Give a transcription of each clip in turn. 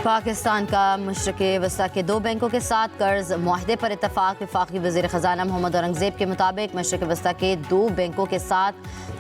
पाकिस्तान का मशरक़ वस्ता के 2 बैंकों के साथ कर्ज मुआहदे पर इत्तफाक। वफाकी वज़ीर ख़जाना मोहम्मद औरंगज़ेब के मुताबिक मशरक़ वस्ता के 2 बैंकों के साथ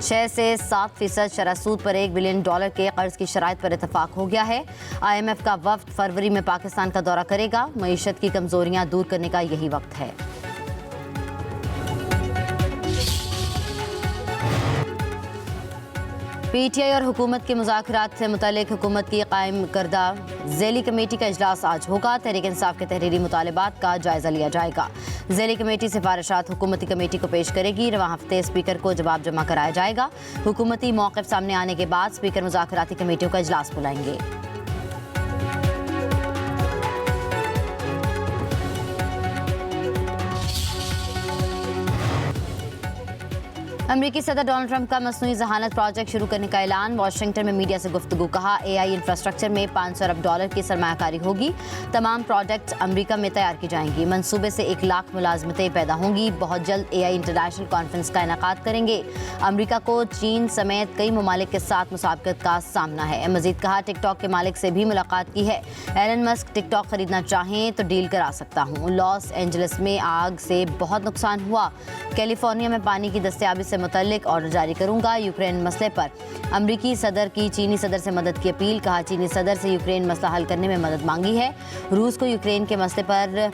6 से 7% शरह सूद पर $1 बिलियन के कर्ज की शराइत पर इत्तफाक हो गया है। IMF का वफ़द फरवरी में पाकिस्तान का दौरा करेगा। मईशत की कमज़ोरियाँ दूर करने का यही वक्त है। PTI और हुकूमत के मुज़ाकरात से मुतल्लिक़ हुकूमत की कायम करदा ज़ैली कमेटी का इजलास आज होगा। तहरीक इंसाफ के तहरीरी मुतालबात का जायज़ा लिया जाएगा। ज़ैली कमेटी सिफारिशात हुकूमती कमेटी को पेश करेगी। रवां हफ्ते स्पीकर को जवाब जमा कराया जाएगा। हुकूमती मौक़िफ़ सामने आने के बाद स्पीकर मुज़ाकराती कमेटियों का इजलास बुलाएंगे। अमरीकी सदर डोनाल्ड ट्रंप का मसनूई जहानत प्रोजेक्ट शुरू करने का ऐलान। वाशिंगटन में मीडिया से गुफ्तगू। कहा, AI इंफ्रास्ट्रक्चर में $500 अरब की सरमायाकारी होगी। तमाम प्रोजेक्ट अमरीका में तैयार की जाएंगी। मनसूबे से 1 लाख मुलाजमतें पैदा होंगी। बहुत जल्द AI इंटरनेशनल कॉन्फ्रेंस का इनेकाद करेंगे। अमरीका को चीन समेत कई ममालिक के साथ मुसाबकत का सामना है। मजीद कहा, टिकटॉक के मालिक से भी मुलाकात की है। एलन मस्क टिकटॉक खरीदना चाहें तो डील करा सकता हूँ। लॉस एंजलिस में आग से बहुत नुकसान हुआ। कैलिफोर्निया में पानी की दस्तयाबी से मुतल्लिक ऑर्डर जारी करूंगा। यूक्रेन मसले पर अमरीकी सदर की चीनी सदर से मदद की अपील। कहा, चीनी सदर से यूक्रेन मसला हल करने में मदद मांगी है। रूस को यूक्रेन के मसले पर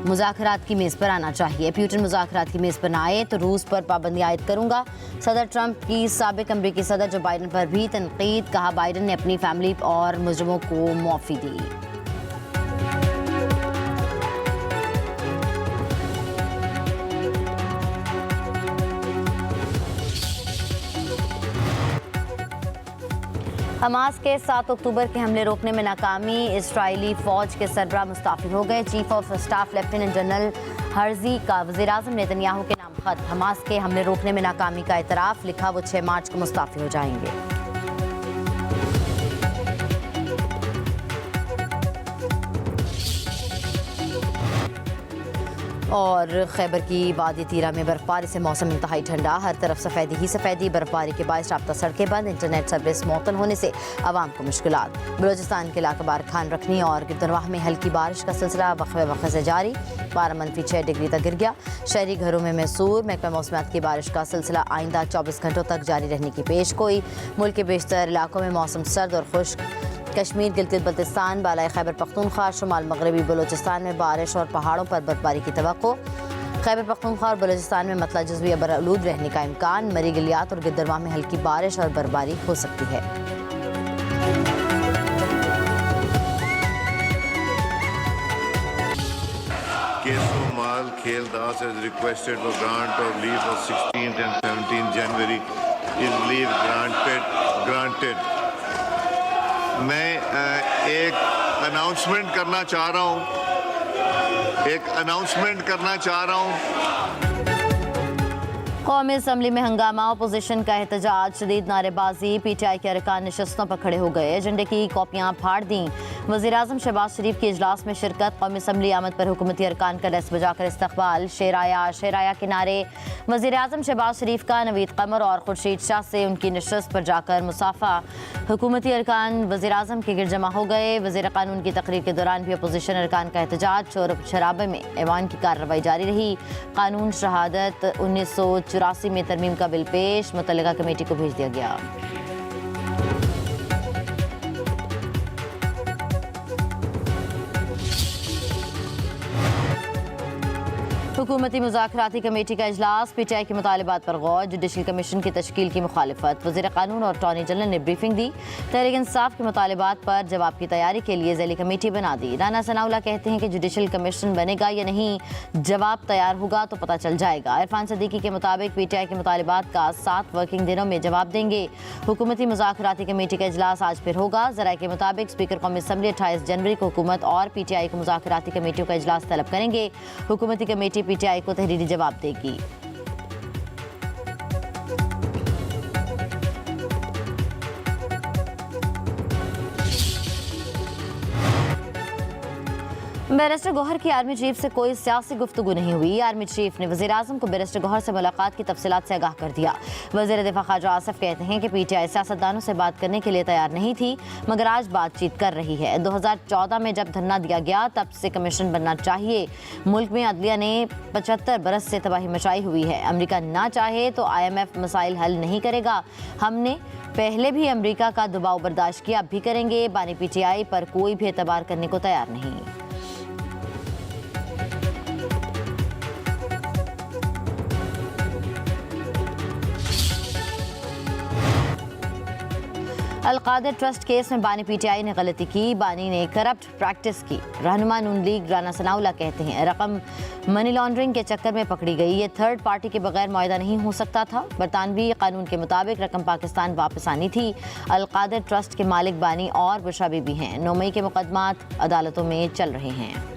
मुज़ाकरात की मेज़ पर आना चाहिए। पुतिन मुज़ाकरात की मेज़ पर ना आए तो रूस पर पाबंदी आयद करूंगा। सदर ट्रंप की साबिक अमरीकी सदर जो बाइडन पर भी तनकीद। कहा, बाइडन ने अपनी फैमिली और मुजरिमों को माफ़ी दी। हमास के 7 अक्टूबर के हमले रोकने में नाकामी। इजरायली फौज के सरबराह मुस्ताफी हो गए। Chief of staff lieutenant general Herzi का वज़ीर आज़म नेतन्याहू के नाम खत। हमास के हमले रोकने में नाकामी का एतराफ़। लिखा, वो 6 मार्च को मुस्ताफी हो जाएंगे। और खैबर की वादी तीरा में बर्फबारी से मौसम इंतहाई ठंडा। हर तरफ सफ़ेदी ही सफ़ेदी। बर्फबारी के बायस राब्ता सड़कें बंद। इंटरनेट सर्विस मुअत्तल होने से आवाम को मुश्किलात। बलूचिस्तान के इलाका बार खान रखनी और गिरदनवाह में हल्की बारिश का सिलसिला वक़्फ़े से जारी। पारा -6 डिग्री तक गिर गया। शहरी घरों में मैसूर। महकमा मौसमियात की बारिश का सिलसिला आइंदा 24 घंटों तक जारी रहने की पेश गोई। मुल्क के बेशतर इलाकों में मौसम सर्द और खुश्क। कश्मीर, गिलगित बल्तिस्तान, बालाई खैबर पख्तूनख्वा, शुमाल मगरबी बलूचिस्तान में बारिश और पहाड़ों पर बर्फबारी की तवक्को। खैबर पख्तूनख्वा और बलूचिस्तान में मतला जुज़वी बरआलूद रहने का इम्कान। मरी गलियात और गिद्दरवाह में हल्की बारिश और बर्फबारी हो सकती है। Kesomal Kheldas has requested for grant of leave for 16th and 17th January. Is leave granted. मैं एक अनाउंसमेंट करना चाह रहा हूँ। कौमी असम्बली में हंगामा। अपोजिशन का एहतजाज, शदीद नारेबाजी। PTI के अरकान नशस्तों पर खड़े हो गए। एजेंडे की कॉपियाँ फाड़ दी। वज़ीर आज़म शहबाज शरीफ के इजलास में शिरकत। कौमी असम्बली आमद पर हुकूमती अरकान का दस्त बजाकर इस्तकबाल। शेराया किनारे। वज़ीर आज़म शहबाज शरीफ का नवीद कमर और खुर्शीद शाह से उनकी नशस्त पर जाकर मुसाफा। हुकूमती अरकान वज़ीर आज़म के गिर जमा हो गए। वज़ीर कानून की तकरीर के दौरान भी अपोजिशन अरकान का एहतजाज। शोर शराबे में ऐवान की कार्रवाई जारी रही। कानून शहादत 1984 में तरमीम का बिल पेश। मुतल्लिका कमेटी को भेज दिया गया। हुकूमती मुज़ाकराती कमेटी का इजलास। PTI के मुतालबात पर गौर। जुडिशल कमीशन की तश्कील की मुखालिफत। वज़ीर कानून और अटॉर्नी जनरल ने ब्रीफिंग दी। तहरीक इंसाफ के मुतालबात पर जवाब की तैयारी के लिए ज़ैली कमेटी बना दी। राना सनाउल्लाह कहते हैं कि जुडिशल कमीशन बनेगा या नहीं, जवाब तैयार होगा तो पता चल जाएगा। इरफान सदीकी के मुताबिक PTI के मुतालबात का 7 वर्किंग दिनों में जवाब देंगे। हुकूमती मुज़ाकराती कमेटी का इजलास आज फिर होगा। ज़राए के मुताबिक स्पीकर कौमी असम्बली 28 जनवरी को हुकूमत और PTI को मुज़ाकराती कमेटियों का इजलास तलब करेंगे। हुकूमती कमेटी PTI को तहरीरी जवाब देगी। बैरिस्टर गौहर की आर्मी चीफ से कोई सियासी गुफ्तगू नहीं हुई। आर्मी चीफ ने वज़ीर-ए-आज़म को बैरिस्टर गौहर से मुलाकात की तफसीलात से आगाह कर दिया। वज़ीर दिफा ख्वाजा आसिफ कहते हैं कि पीटीआई सियासतदानों से बात करने के लिए तैयार नहीं थी, मगर आज बातचीत कर रही है। 2014 में जब धरना दिया गया तब से कमीशन बनना चाहिए। मुल्क में अदलिया ने 75 बरस से तबाही मचाई हुई है। अमरीका ना चाहे तो IMF मसाइल हल नहीं करेगा। हमने पहले भी अमरीका का दबाव बर्दाश्त किया, अब भी करेंगे। बानी PTI पर कोई भी एतबार करने को तैयार नहीं। अलकादर ट्रस्ट केस में बानी PTI ने गलती की। बानी ने करप्ट प्रैक्टिस की। रहनुमा नून लीग राना सनाउल्लाह कहते हैं रकम मनी लॉन्ड्रिंग के चक्कर में पकड़ी गई। ये थर्ड पार्टी के बगैर मुआहदा नहीं हो सकता था। बरतानवी कानून के मुताबिक रकम पाकिस्तान वापस आनी थी। अलकादर ट्रस्ट के मालिक बानी और बुशरा बीबी हैं। 9 मई के मुकदमात अदालतों में चल रहे हैं।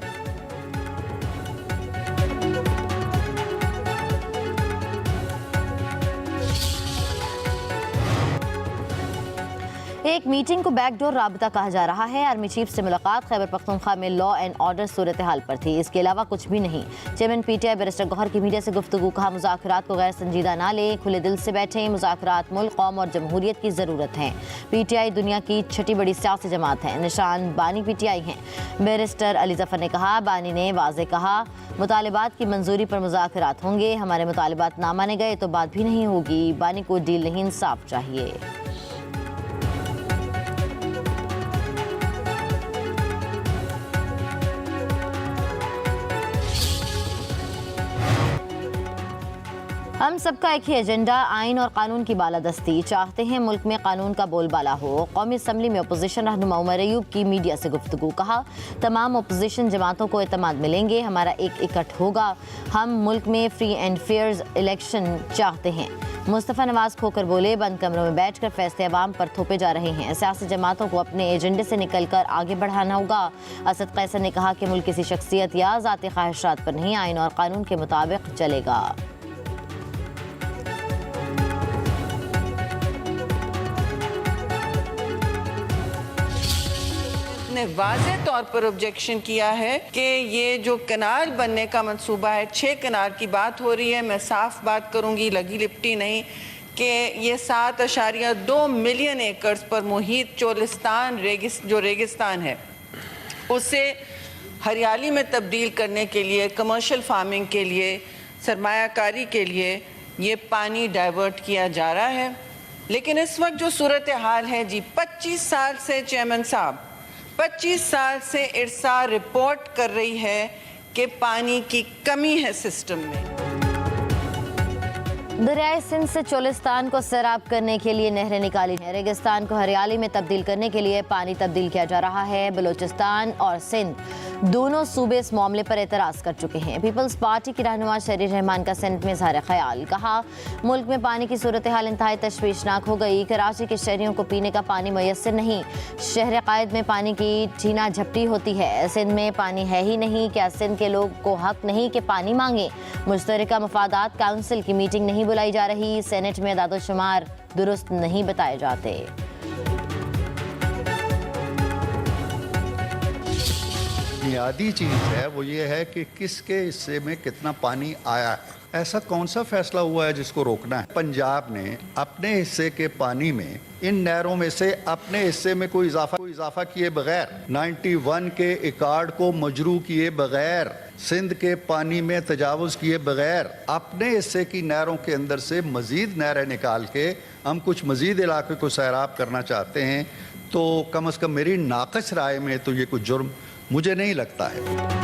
एक मीटिंग को बैकडोर राबता कहा जा रहा है। आर्मी चीफ से मुलाकात खैबर पख्तूनख्वा में लॉ एंड ऑर्डर सूरत हाल पर थी। इसके अलावा कुछ भी नहीं। चेयरमैन PTI बैरिस्टर गौहर की मीडिया से गुफ्तगू, कहा मुज़ाकरात को गैर संजीदा ना लें, खुले दिल से बैठें। मुज़ाकरात मुल्क, कौम और जमहूरियत की ज़रूरत है। PTI दुनिया की छठी बड़ी सियासी जमात है। निशान बानी PTI हैं। बैरिस्टर अली जफर ने कहा, बानी ने वाज़े कहा मुतालिबात की मंजूरी पर मुज़ाकरात होंगे। हमारे मुतालिबात ना माने गए तो बात भी नहीं होगी। बानी को डील नहीं, इंसाफ चाहिए। हम सबका एक ही एजेंडा, आइन और कानून की बालादस्ती। चाहते हैं मुल्क में कानून का बोलबाला हो। कौमी असम्बली में अपोजिशन रहनुमा उमर अयूब की मीडिया से गुफ्तगू, कहा तमाम अपोजिशन जमातों को एतमाद मिलेंगे, हमारा एक इकट्ठ होगा। हम मुल्क में फ्री एंड फेयर इलेक्शन चाहते हैं। मुस्तफ़ा नवाज खोकर बोले, बंद कमरों में बैठकर फैसले अवाम पर थोपे जा रहे हैं। सियासी जमातों को अपने एजेंडे से निकलकर आगे बढ़ाना होगा। असद कैसर ने कहा कि मुल्क किसी शख्सियत या ज़ाती ख्वाहिशात पर नहीं, आइन और कानून के मुताबिक चलेगा। ने वाज़े तौर पर ऑब्जेक्शन किया है कि ये जो कनाल बनने का मंसूबा है, 6 कनाल की बात हो रही है। मैं साफ बात करूंगी, लगी लिपटी नहीं, कि ये 7.2 मिलियन एकड़ पर मुहित चोलिस्तान जो रेगिस्तान है उसे हरियाली में तब्दील करने के लिए, कमर्शियल फार्मिंग के लिए, सरमायाकारी के लिए ये पानी डाइवर्ट किया जा रहा है। लेकिन इस वक्त जो सूरत हाल है जी, 25 साल से चेयरमैन साहब 25 साल से इरसा रिपोर्ट कर रही है कि पानी की कमी है सिस्टम में। दरियाई सिंध से चोलिस्तान को सैराब करने के लिए नहरें निकाली हैं। रेगिस्तान को हरियाली में तब्दील करने के लिए पानी तब्दील किया जा रहा है। बलूचिस्तान और सिंध दोनों सूबे इस मामले पर एतराज़ कर चुके हैं। पीपल्स पार्टी की रहनुमा शरीर रहमान का सेनेट में इज़हार ख्याल, कहा मुल्क में पानी की सूरत हाल इंतहाई तशवीशनाक हो गई। कराची के शहरियों को पीने का पानी मैसर नहीं। शहर कायद में पानी की छीना झपटी होती है। सिंध में पानी है ही नहीं। क्या सिंध के लोग को हक नहीं कि पानी मांगे? मुश्तरका मफादात काउंसिल की मीटिंग नहीं बुलाई जा रही। सेनेट में दादोशुमार दुरुस्त नहीं बताए जाते। बुनियादी चीज़ है वो ये है कि किसके हिस्से में कितना पानी आया है। ऐसा कौन सा फैसला हुआ है जिसको रोकना है? पंजाब ने अपने हिस्से के पानी में, इन नहरों में से अपने हिस्से में कोई इजाफा किए बगैर, 91 के इकार्ड को मजरू किए बगैर, सिंध के पानी में तजावुज़ किए बगैर, अपने हिस्से की नहरों के अंदर से मज़ीद नहरें निकाल के हम कुछ मज़ीद इलाके को सैराब करना चाहते हैं, तो कम अज़ कम मेरी नाक़स राय में तो ये कुछ जुर्म मुझे नहीं लगता है।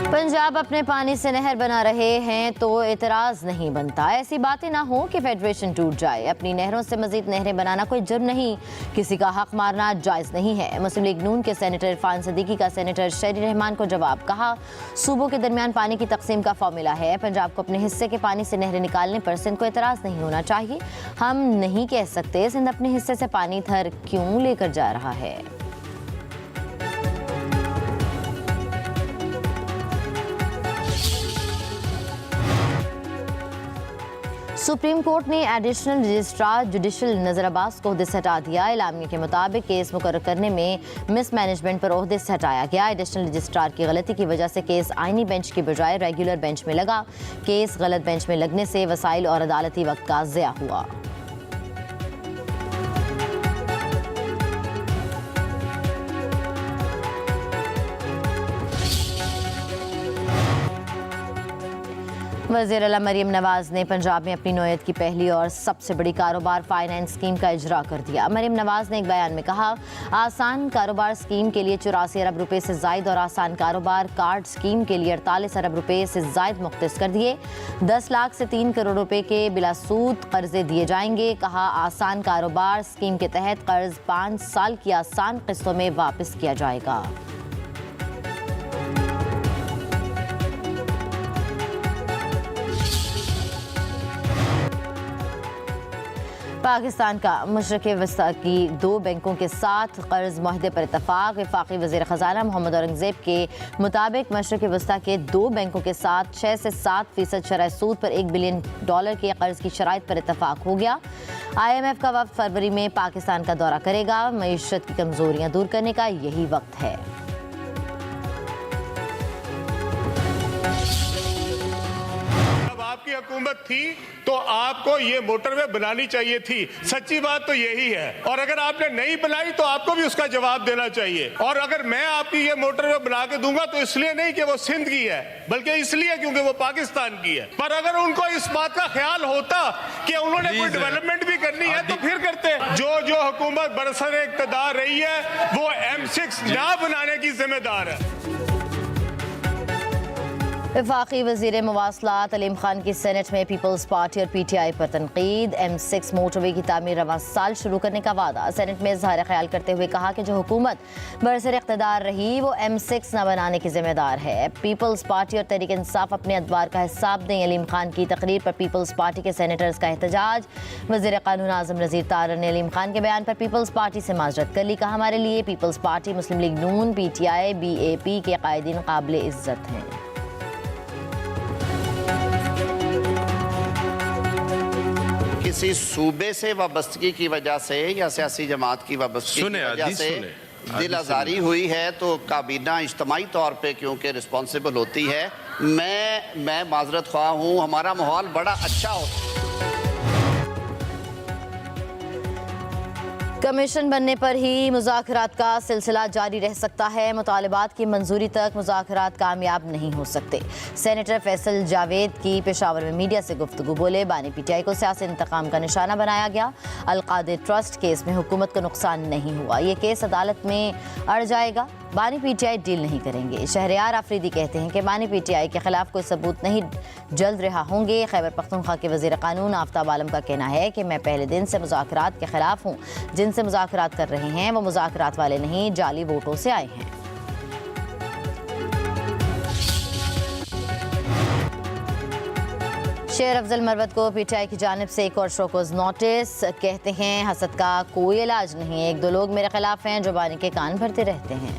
पंजाब अपने पानी से नहर बना रहे हैं तो एतराज़ नहीं बनता। ऐसी बातें ना हो कि फेडरेशन टूट जाए। अपनी नहरों से मजीद नहरें बनाना कोई जुर्म नहीं, किसी का हक मारना जायज़ नहीं है। मुस्लिम लीग नून के सेनेटर इरफान सदीकी का सेनेटर शरीर रहमान को जवाब, कहा सूबों के दरमियान पानी की तकसीम का फॉर्मूला है। पंजाब को अपने हिस्से के पानी से नहरें निकालने पर सिंध को एतराज़ नहीं होना चाहिए। हम नहीं कह सकते सिंध अपने हिस्से से पानी थर क्यों लेकर जा रहा है। सुप्रीम कोर्ट ने एडिशनल रजिस्ट्रार जुडिशल नजर अब्बास को ओहदे से हटा दिया। इलामिया के मुताबिक केस मुकर्रर करने में मिसमैनेजमेंट पर ओहदे से हटाया गया। एडिशनल रजिस्ट्रार की गलती की वजह से केस आईनी बेंच की बजाय रेगुलर बेंच में लगा। केस गलत बेंच में लगने से वसाइल और अदालती वक्त का ज़िया हुआ। वज़ीर आला मरीम नवाज ने पंजाब में अपनी नौयत की पहली और सबसे बड़ी कारोबार फाइनेंस स्कीम का इजरा कर दिया। मरीम नवाज ने एक बयान में कहा, आसान कारोबार स्कीम के लिए 84 अरब रुपए से जायद और आसान कारोबार कार्ड स्कीम के लिए 48 अरब रुपए से जायद मुख्तस कर दिए। 10 लाख से 3 करोड़ रुपए के बिलासूद कर्जे दिए जाएंगे। कहा, आसान कारोबार स्कीम के तहत कर्ज 5 साल की आसान किस्तों में वापस किया जाएगा। पाकिस्तान का मशरक़ वस्ता की 2 बैंकों के साथ कर्ज मुआहदे पर इत्तफाक। वफाकी वज़ीर ख़ज़ाना मोहम्मद औरंगज़ेब के मुताबिक मशरक़ वस्ता के 2 बैंकों के साथ 6 से 7% शरह सूद पर $1 बिलियन के कर्ज की शराइत पर इत्तफाक हो गया। IMF का वफ़द फरवरी में पाकिस्तान का दौरा करेगा। मईशत की कमज़ोरियाँ दूर करने का यही वक्त है। आपकी हुकूमत थी तो आपको ये मोटरवे बनानी चाहिए थी। सच्ची बात तो यही है। और अगर आपने नहीं बनाई तो आपको भी उसका जवाब देना चाहिए। और अगर मैं आपकी ये मोटरवे बना के दूंगा तो इसलिए नहीं कि वो सिंध की है, बल्कि इसलिए क्योंकि वो पाकिस्तान की है। पर अगर उनको इस बात का ख्याल होता कि उन्होंने कोई डेवलपमेंट भी करनी है तो फिर करते। जो हुकूमत बरसर इक़्तिदार रही है वो M6 ना बनाने की जिम्मेदार है। वफाकी वज़ीर मवासलात अलीम खान की सेनेट में पीपल्स पार्टी और PTI पर तनकीद। M6 मोटरवे की तामीर रवां साल शुरू करने का वादा। सेनेट में इज़हार ख्याल करते हुए कहा कि जो हुकूमत बरसर इक़्तिदार रही वो M6 न बनाने की जिम्मेदार है। पीपल्स पार्टी और तहरीक इंसाफ अपने अदवार का हिसाब दें। अलीम खान की तकरीर पर पीपल्स पार्टी के सेनेटर्स का एहतजाज। वज़ीर क़ानून आज़म नज़ीर तारर ने अलीम खान के बयान पर पीपल्स पार्टी से माजरत कर ली। कहा, हमारे लिए पीपल्स पार्टी, मुस्लिम लीग नून, PTI, BAP के कायदीन काबिल इज़्ज़त हैं। किसी सूबे से वाबस्तगी की वजह से या सियासी जमात की वाबस्तगी की वजह से दिल आज़ारी हुई है तो काबीना इज्तमाई तौर पे क्योंकि रिस्पॉन्सिबल होती है। मैं माजरत ख्वाह हूँ। हमारा माहौल बड़ा अच्छा होता है। कमीशन बनने पर ही मुज़ाकरात का सिलसिला जारी रह सकता है। मुतालिबात की मंजूरी तक मुज़ाकरात कामयाब नहीं हो सकते। सेनेटर फैसल जावेद की पेशावर में मीडिया से गुफ्तगू। बोले, बानी PTI को सियासी इंतकाम का निशाना बनाया गया। अलकादिर ट्रस्ट केस में हुकूमत को नुकसान नहीं हुआ। ये केस अदालत में अड़ जाएगा। बानी PTI डील नहीं करेंगे। शहरयार आफरीदी कहते हैं कि बानी PTI के खिलाफ कोई सबूत नहीं जल्द रिहा होंगे। खैबर पख्तूनख्वा के वज़ीर क़ानून आफ्ताब आलम का कहना है कि मैं पहले दिन से मुज़ाकरात के खिलाफ हूँ। जिनसे मुज़ाकरात कर रहे हैं वो मुज़ाकरात वाले नहीं, जाली वोटों से आए हैं। शेर अफजल मरवत को PTI की जानिब से एक और शोकॉज नोटिस। कहते हैं, हसद का कोई इलाज नहीं। 1-2 लोग मेरे खिलाफ हैं जो बानी के कान भरते रहते हैं।